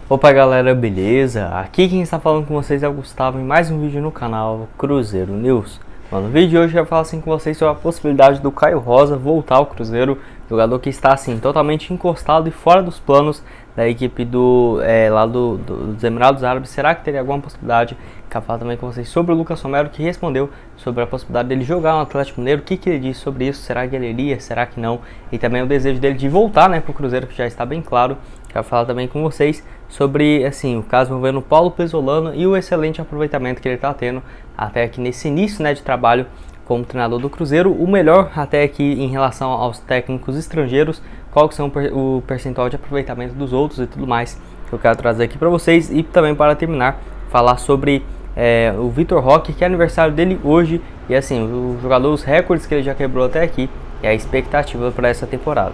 Opa galera, beleza? Aqui quem está falando com vocês é o Gustavo em mais um vídeo no canal Cruzeiro News. Bom, no vídeo de hoje eu vou falar assim com vocês sobre a possibilidade do Caio Rosa voltar ao Cruzeiro, jogador que está assim totalmente encostado e fora dos planos da equipe dos Emirados Árabes. Será que teria alguma possibilidade? Quero falar também com vocês sobre o Lucas Romero, que respondeu sobre a possibilidade dele jogar no Atlético Mineiro. O que ele disse sobre isso? Será que ele iria? Será que não? E também o desejo dele de voltar, para o Cruzeiro, que já está bem claro. Quero falar também com vocês sobre assim, o caso envolvendo o Paulo Pesolano e o excelente aproveitamento que ele está tendo até aqui nesse início de trabalho como treinador do Cruzeiro. O melhor até aqui em relação aos técnicos estrangeiros, qual que são o percentual de aproveitamento dos outros e tudo mais que eu quero trazer aqui para vocês. E também, para terminar, falar sobre o Vitor Roque, que é aniversário dele hoje, e assim, os recordes que ele já quebrou até aqui e a expectativa para essa temporada.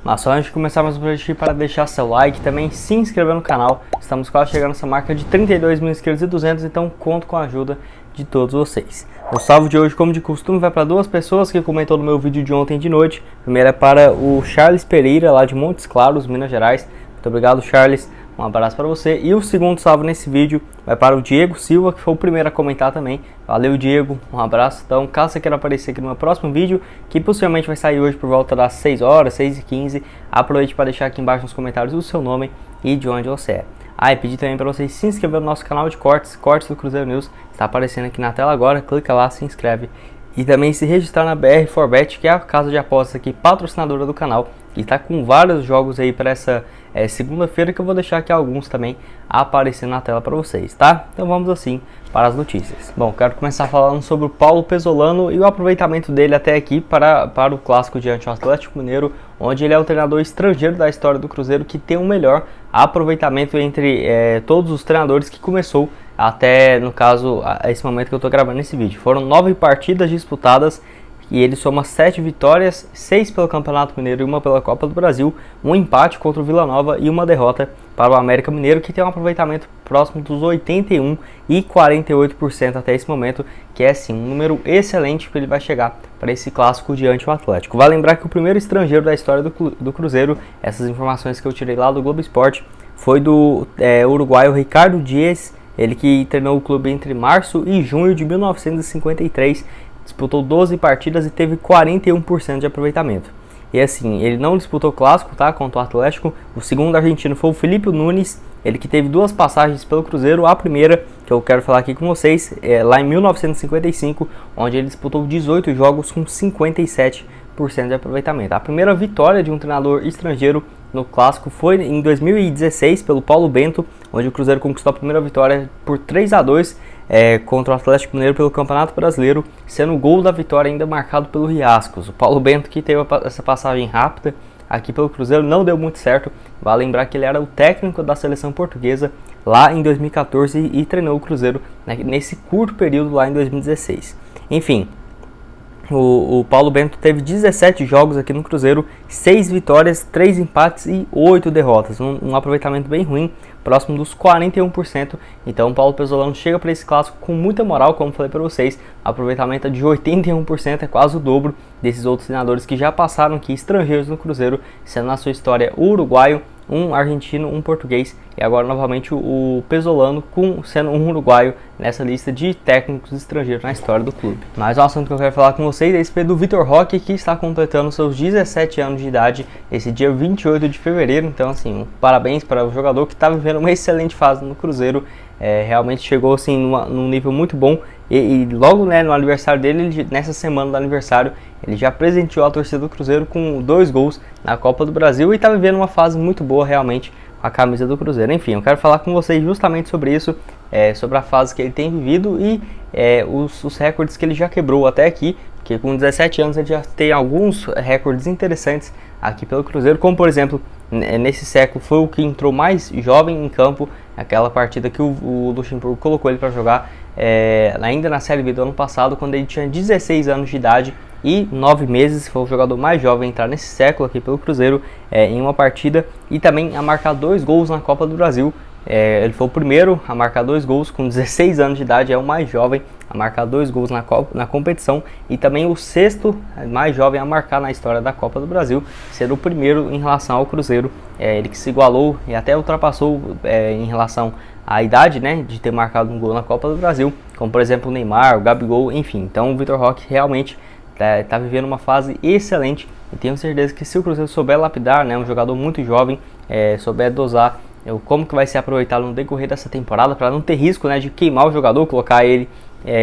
Mas só antes de começarmos por aqui, para deixar seu like, também se inscrever no canal. Estamos quase chegando nessa marca de 32 mil inscritos e 200, então conto com a ajuda de todos vocês. O salve de hoje, como de costume, vai para duas pessoas que comentou no meu vídeo de ontem de noite. A primeira é para o Charles Pereira, lá de Montes Claros, Minas Gerais. Muito obrigado, Charles. Um abraço para você. E o segundo salve nesse vídeo vai para o Diego Silva, que foi o primeiro a comentar também. Valeu, Diego. Um abraço. Então, caso você queira aparecer aqui no meu próximo vídeo, que possivelmente vai sair hoje por volta das 6 horas, 6h15, aproveite para deixar aqui embaixo nos comentários o seu nome e de onde você é. E pedir também para vocês se inscrever no nosso canal de cortes do Cruzeiro News. Está aparecendo aqui na tela agora. Clica lá, se inscreve. E também se registrar na BR4Bet, que é a casa de apostas aqui, patrocinadora do canal. E está com vários jogos aí para essa segunda-feira, que eu vou deixar aqui alguns também aparecendo na tela para vocês, tá? Então vamos assim para as notícias. Bom, quero começar falando sobre o Paulo Pesolano e o aproveitamento dele até aqui para o clássico diante do Atlético Mineiro, onde ele é o treinador estrangeiro da história do Cruzeiro que tem o melhor aproveitamento entre todos os treinadores que começou até, no caso, a esse momento que eu estou gravando esse vídeo. Foram 9 partidas disputadas e ele soma 7 vitórias, 6 pelo Campeonato Mineiro e 1 pela Copa do Brasil, um empate contra o Vila Nova e uma derrota para o América Mineiro, que tem um aproveitamento próximo dos 81% e 48% até esse momento, que é sim um número excelente que ele vai chegar para esse clássico diante do Atlético. Vale lembrar que o primeiro estrangeiro da história do Cruzeiro, essas informações que eu tirei lá do Globo Esporte, foi do uruguaio Ricardo Dias, ele que treinou o clube entre março e junho de 1953, disputou 12 partidas e teve 41% de aproveitamento. E assim, ele não disputou o clássico, contra o Atlético. O segundo argentino foi o Felipe Nunes, ele que teve 2 passagens pelo Cruzeiro. A primeira, que eu quero falar aqui com vocês, é lá em 1955, onde ele disputou 18 jogos com 57% de aproveitamento. A primeira vitória de um treinador estrangeiro no clássico foi em 2016 pelo Paulo Bento, onde o Cruzeiro conquistou a primeira vitória por 3-2 contra o Atlético Mineiro pelo Campeonato Brasileiro, sendo o gol da vitória ainda marcado pelo Riascos. O Paulo Bento, que teve essa passagem rápida aqui pelo Cruzeiro, não deu muito certo. Vale lembrar que ele era o técnico da seleção portuguesa lá em 2014 e treinou o Cruzeiro nesse curto período lá em 2016. Enfim, o Paulo Bento teve 17 jogos aqui no Cruzeiro, 6 vitórias, 3 empates e 8 derrotas. Um aproveitamento bem ruim, próximo dos 41%. Então o Paulo Pesolano chega para esse clássico com muita moral, como falei para vocês. Aproveitamento de 81%, é quase o dobro desses outros treinadores que já passaram aqui, estrangeiros no Cruzeiro, sendo na sua história o uruguaio, um argentino, um português e agora novamente o Pesolano sendo um uruguaio nessa lista de técnicos estrangeiros na história do clube. Mas o assunto que eu quero falar com vocês é esse do Vitor Roque, que está completando seus 17 anos de idade esse dia 28 de fevereiro. Então assim, parabéns para o jogador que está vivendo uma excelente fase no Cruzeiro. Realmente chegou assim num nível muito bom e logo no aniversário dele, nessa semana do aniversário, ele já presenteou a torcida do Cruzeiro com 2 gols na Copa do Brasil e está vivendo uma fase muito boa realmente com a camisa do Cruzeiro. Enfim, eu quero falar com vocês justamente sobre isso, sobre a fase que ele tem vivido e os recordes que ele já quebrou até aqui, porque com 17 anos ele já tem alguns recordes interessantes aqui pelo Cruzeiro, como por exemplo, nesse século foi o que entrou mais jovem em campo, aquela partida que o Luxemburgo colocou ele para jogar ainda na Série B do ano passado, quando ele tinha 16 anos de idade e 9 meses, foi o jogador mais jovem a entrar nesse século aqui pelo Cruzeiro em uma partida, e também a marcar 2 gols na Copa do Brasil, Ele foi o primeiro a marcar 2 gols com 16 anos de idade, é o mais jovem a marcar 2 gols na competição e também o 6º mais jovem a marcar na história da Copa do Brasil, sendo o primeiro em relação ao Cruzeiro. Ele que se igualou e até ultrapassou em relação à idade, né, de ter marcado um gol na Copa do Brasil, como por exemplo o Neymar, o Gabigol, enfim. Então o Vitor Roque realmente está vivendo uma fase excelente e tenho certeza que se o Cruzeiro souber lapidar, né, um jogador muito jovem, souber dosar como que vai ser aproveitado no decorrer dessa temporada, para não ter risco, né, de queimar o jogador, colocar ele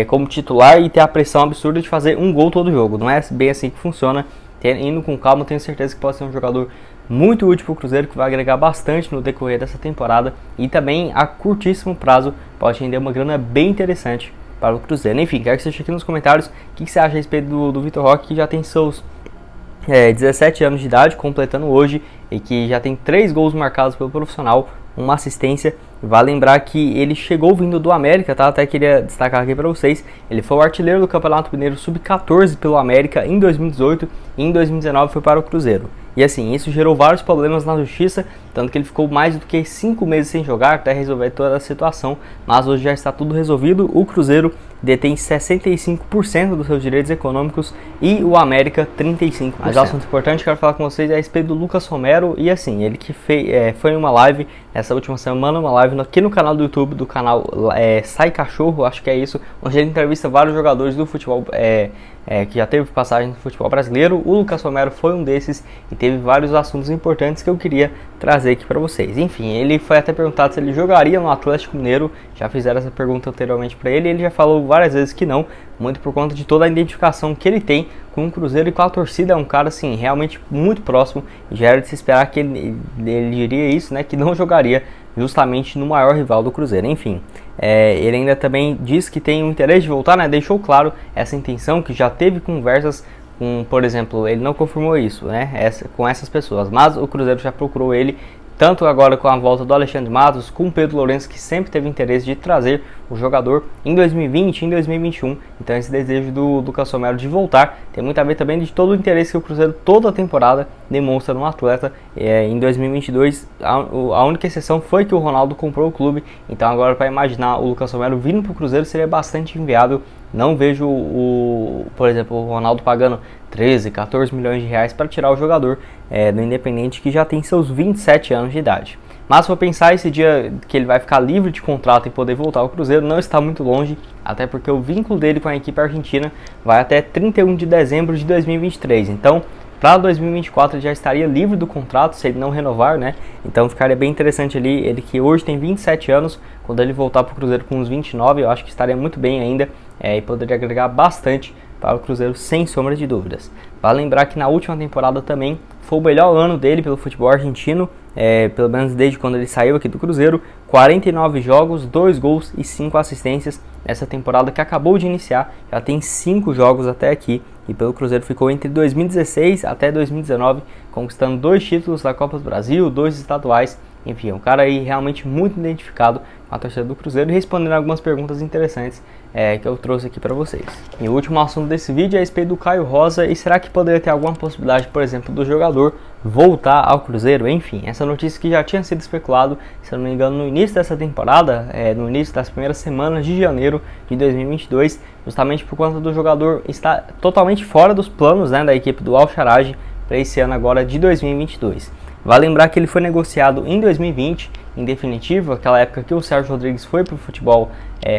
como titular e ter a pressão absurda de fazer um gol todo jogo. Não é bem assim que funciona. Indo com calma, tenho certeza que pode ser um jogador muito útil para o Cruzeiro, que vai agregar bastante no decorrer dessa temporada e também a curtíssimo prazo pode render uma grana bem interessante para o Cruzeiro. Enfim, quero que você deixe aqui nos comentários o que você acha a respeito do Vitor Roque, que já tem seus 17 anos de idade, completando hoje, e que já tem 3 gols marcados pelo profissional, uma assistência. Vale lembrar que ele chegou vindo do América, tá? Até queria destacar aqui para vocês, ele foi o artilheiro do Campeonato Mineiro Sub-14 pelo América em 2018 e em 2019 foi para o Cruzeiro. E assim, isso gerou vários problemas na justiça, tanto que ele ficou mais do que 5 meses sem jogar até resolver toda a situação, mas hoje já está tudo resolvido. O Cruzeiro detém 65% dos seus direitos econômicos e o América 35%. Mas o assunto importante que eu quero falar com vocês é a respeito do Lucas Romero, e assim, ele que foi em uma live nessa última semana, uma live aqui no canal do YouTube, do canal Sai Cachorro, acho que é isso, onde ele entrevista vários jogadores do futebol que já teve passagem no futebol brasileiro. O Lucas Romero foi um desses e teve vários assuntos importantes que eu queria trazer aqui para vocês. Enfim, ele foi até perguntado se ele jogaria no Atlético Mineiro, já fizeram essa pergunta anteriormente para ele, e ele já falou várias vezes que não, muito por conta de toda a identificação que ele tem com o Cruzeiro e com a torcida. É um cara assim, realmente muito próximo, e já era de se esperar que ele diria isso, né, que não jogaria justamente no maior rival do Cruzeiro. Enfim, ele ainda também diz que tem o interesse de voltar, né, deixou claro essa intenção, que já teve conversas com, por exemplo, ele não confirmou isso, né, com essas pessoas, mas o Cruzeiro já procurou ele, tanto agora com a volta do Alexandre Matos, com o Pedro Lourenço, que sempre teve interesse de trazer o jogador em 2020 e em 2021. Então esse desejo do Lucas Romero de voltar tem muito a ver também de todo o interesse que o Cruzeiro toda a temporada demonstra no atleta. Em 2022 a única exceção foi que o Ronaldo comprou o clube, então agora para imaginar o Lucas Romero vindo para o Cruzeiro seria bastante inviável. Não vejo, por exemplo, o Ronaldo pagando 13, 14 milhões de reais para tirar o jogador do Independente, que já tem seus 27 anos de idade. Mas se for pensar, esse dia que ele vai ficar livre de contrato e poder voltar ao Cruzeiro não está muito longe, até porque o vínculo dele com a equipe argentina vai até 31 de dezembro de 2023. Então, para 2024 ele já estaria livre do contrato se ele não renovar, né? Então ficaria bem interessante ali, ele que hoje tem 27 anos, quando ele voltar para o Cruzeiro com uns 29, eu acho que estaria muito bem ainda e poderia agregar bastante para o Cruzeiro, sem sombra de dúvidas. Vale lembrar que na última temporada também foi o melhor ano dele pelo futebol argentino, pelo menos desde quando ele saiu aqui do Cruzeiro. 49 jogos, 2 gols e 5 assistências nessa temporada que acabou de iniciar. Já tem 5 jogos até aqui e pelo Cruzeiro ficou entre 2016 até 2019, conquistando 2 títulos da Copa do Brasil, 2 estaduais. Enfim, é um cara aí realmente muito identificado com a torcida do Cruzeiro e respondendo algumas perguntas interessantes que eu trouxe aqui para vocês. E o último assunto desse vídeo é a respeito do Caio Rosa, e será que poderia ter alguma possibilidade, por exemplo, do jogador voltar ao Cruzeiro? Enfim, essa notícia que já tinha sido especulado, se eu não me engano, no início dessa temporada, no início das primeiras semanas de janeiro de 2022, justamente por conta do jogador estar totalmente fora dos planos, né, da equipe do Al-Sharaj para esse ano agora de 2022. Vale lembrar que ele foi negociado em 2020, em definitivo, aquela época que o Sérgio Rodrigues foi para o futebol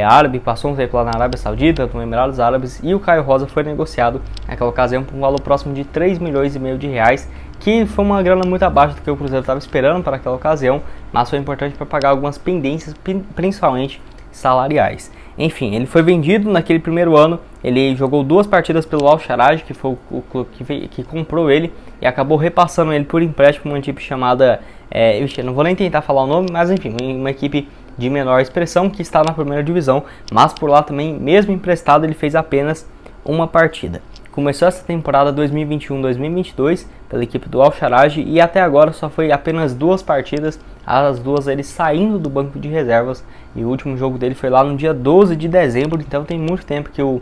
árabe, passou um tempo lá na Arábia Saudita, no Emirados Árabes, e o Caio Rosa foi negociado naquela ocasião por um valor próximo de 3 milhões e meio de reais, que foi uma grana muito abaixo do que o Cruzeiro estava esperando para aquela ocasião, mas foi importante para pagar algumas pendências, principalmente salariais. Enfim, ele foi vendido naquele primeiro ano, ele jogou 2 partidas pelo Al-Sharaj, que foi o clube que comprou ele, e acabou repassando ele por empréstimo uma equipe chamada, eu não vou nem tentar falar o nome, mas enfim, uma equipe de menor expressão que está na primeira divisão, mas por lá também, mesmo emprestado, ele fez apenas uma partida. Começou essa temporada 2021-2022 pela equipe do Al-Sharaj e até agora só foi apenas 2 partidas, as 2 ele saindo do banco de reservas, e o último jogo dele foi lá no dia 12 de dezembro, então tem muito tempo que o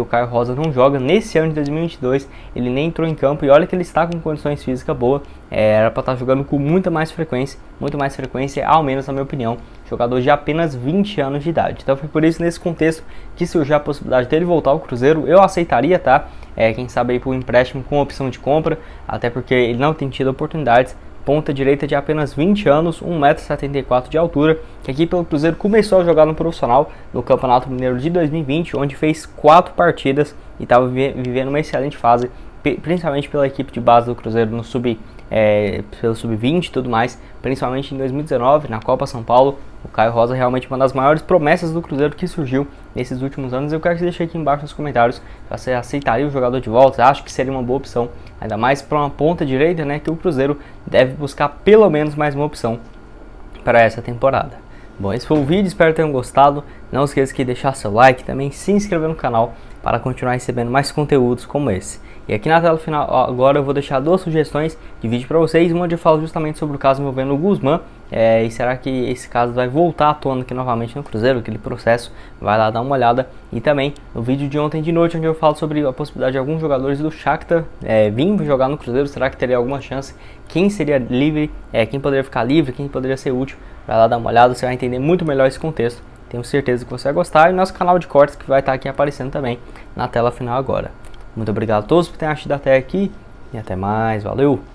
Caio Rosa não joga. Nesse ano de 2022 ele nem entrou em campo, e olha que ele está com condições físicas boas, era para estar jogando com muito mais frequência, ao menos na minha opinião, jogador de apenas 20 anos de idade. Então foi por isso, nesse contexto, que surgiu a possibilidade dele voltar ao Cruzeiro. Eu aceitaria, tá? Quem sabe aí por um empréstimo com opção de compra, até porque ele não tem tido oportunidades. Ponta direita de apenas 20 anos, 1,74 m de altura, que aqui pelo Cruzeiro começou a jogar no profissional no Campeonato Mineiro de 2020, onde fez 4 partidas e estava vivendo uma excelente fase, principalmente pela equipe de base do Cruzeiro no pelo Sub-20 e tudo mais, principalmente em 2019, na Copa São Paulo. O Caio Rosa é realmente uma das maiores promessas do Cruzeiro que surgiu nesses últimos anos. Eu quero que você deixe aqui embaixo nos comentários se você aceitaria o jogador de volta. Acho que seria uma boa opção, ainda mais para uma ponta direita, né, que o Cruzeiro deve buscar pelo menos mais uma opção para essa temporada. Bom, esse foi o vídeo, espero que tenham gostado. Não esqueça de deixar seu like e também se inscrever no canal para continuar recebendo mais conteúdos como esse. E aqui na tela final agora eu vou deixar 2 sugestões de vídeo para vocês, uma onde eu falo justamente sobre o caso envolvendo o Guzmán, e será que esse caso vai voltar à tona aqui novamente no Cruzeiro, aquele processo, vai lá dar uma olhada. E também no vídeo de ontem de noite, onde eu falo sobre a possibilidade de alguns jogadores do Shakhtar vir jogar no Cruzeiro, será que teria alguma chance, quem seria livre, quem poderia ficar livre, quem poderia ser útil, vai lá dar uma olhada, você vai entender muito melhor esse contexto. Tenho certeza que você vai gostar, e nosso canal de cortes que vai estar aqui aparecendo também na tela final agora. Muito obrigado a todos por terem assistido até aqui e até mais, valeu!